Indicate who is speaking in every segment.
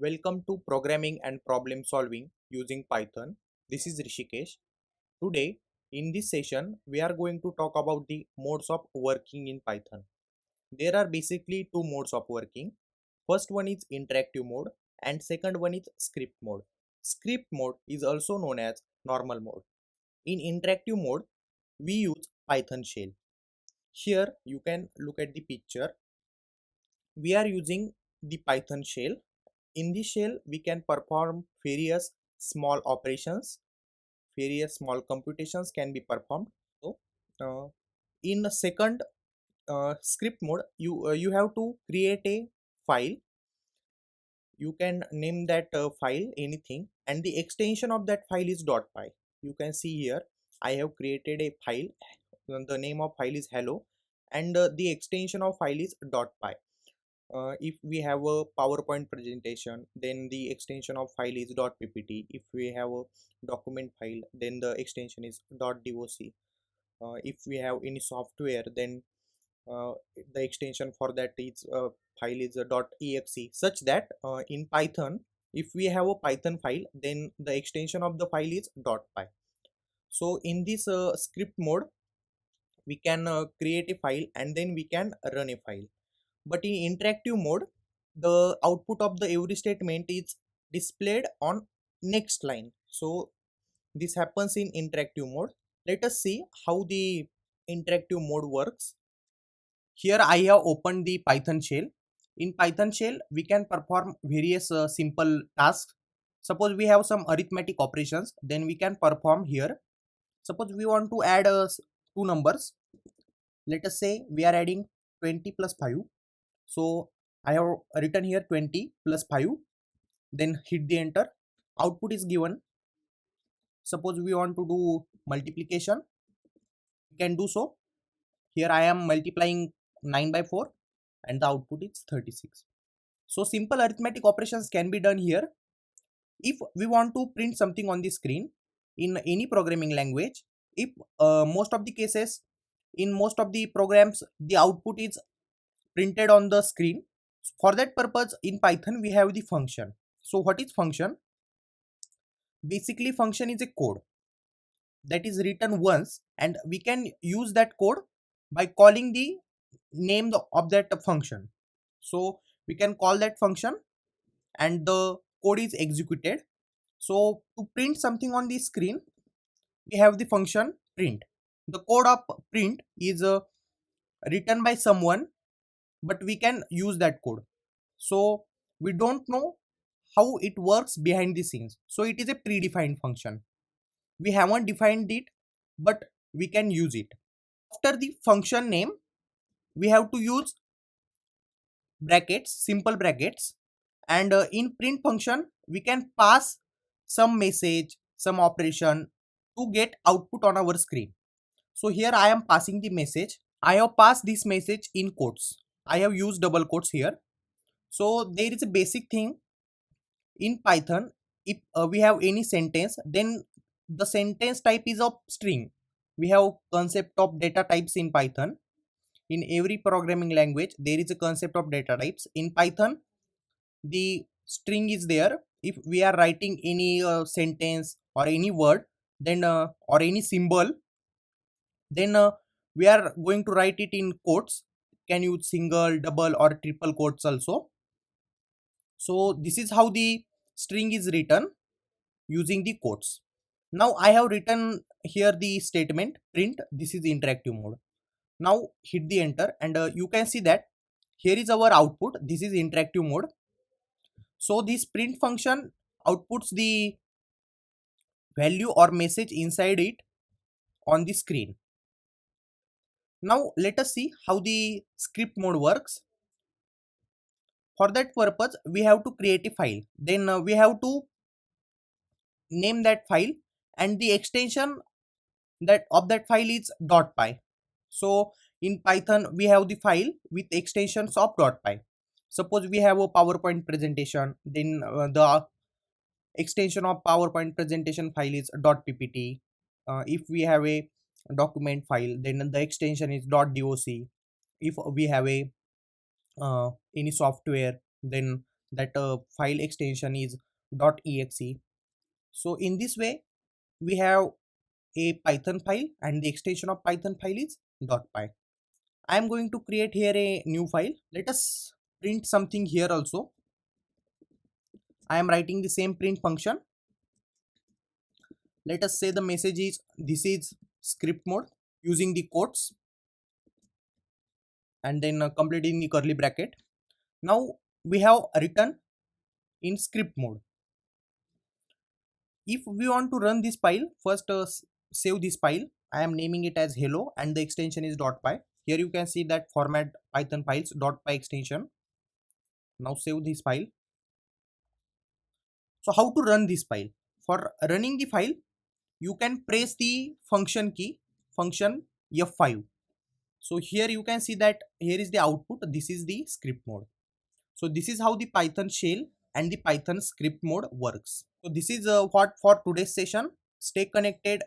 Speaker 1: Welcome to Programming and Problem Solving using Python. This is Rishikesh. Today, in this session, we are going to talk about the modes of working in Python. There are basically two modes of working. First one is interactive mode and second one is script mode. Script mode is also known as normal mode. In interactive mode, we use Python shell. Here you can look at the picture. We are using the Python shell. In this shell, we can perform various small operations, various small computations can be performed. So, in the second script mode, you have to create a file. You can name that file anything, and the extension of that file is .py. You can see here, I have created a file. The name of file is hello, and the extension of file is .py. If we have a PowerPoint presentation, then the extension of file is .ppt. If we have a document file, then the extension is .doc. If we have any software, then uh, the extension for that is file is .exe. Such that in Python, if we have a Python file, then the extension of the file is .py. So in this script mode, we can create a file and then we can run a file. But in interactive mode, the output of the every statement is displayed on next line. So this happens in interactive mode. Let us see how the interactive mode works. Here I have opened the Python shell. In Python shell, we can perform various simple tasks. Suppose we have some arithmetic operations, then we can perform here. Suppose we want to add two numbers. Let us say we are adding 20 plus 5. So I have written here 20 plus 5, then hit the enter. Output is given. Suppose we want to do multiplication, we can do so. Here I am multiplying 9 by 4 and the output is 36. So simple arithmetic operations can be done here. If we want to print something on the screen in any programming language, if most of the cases, in most of the programs, the output is printed on the screen. For that purpose, in Python we have the function. So what is function? Basically, function is a code that is written once, and we can use that code by calling the name of that function. So we can call that function and the code is executed. So to print something on the screen, we have the function print. The code of print is written by someone, but we can use that code. So we don't know how it works behind the scenes. So it is a predefined function. We haven't defined it, but we can use it. After the function name, we have to use brackets, simple brackets, and in print function, we can pass some message, some operation to get output on our screen. So here I am passing the message. I have passed this message in quotes. I have used double quotes here. So there is a basic thing in Python. If we have any sentence, then the sentence type is of string. We have concept of data types in Python. In every programming language, there is a concept of data types. In Python, the string is there. If we are writing any sentence or any word, then or any symbol, then we are going to write it in quotes. Can use single, double, or triple quotes also. So this is how the string is written using the quotes. Now I have written here the statement print. This is interactive mode. Now hit the enter and you can see that here is our output. This is interactive mode. So this print function outputs the value or message inside it on the screen. Now let us see how the script mode works. For that purpose, we have to create a file. Then we have to name that file, and the extension that of that file is .py. So in Python, we have the file with extensions of .py. Suppose we have a PowerPoint presentation, then the extension of PowerPoint presentation file is .ppt. If we have a document file, then the extension is .doc. If we have a any software, then that file extension is .exe. So in this way we have a Python file and the extension of Python file is .py. I am going to create here a new file. Let us print something here also. I am writing the same print function. Let us say the message is this is script mode using the quotes and then completing the curly bracket. Now we have written in script mode. If we want to run this file, first save this file. I am naming it as hello and the extension is .py. Here you can see that format Python files .py extension. Now save this file. So how to run this file? For running the file, you can press the function key, function F5. So here you can see that here is the output. This is the script mode. So this is how the Python shell and the Python script mode works. So this is what for today's session. Stay connected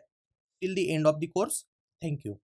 Speaker 1: till the end of the course. Thank you.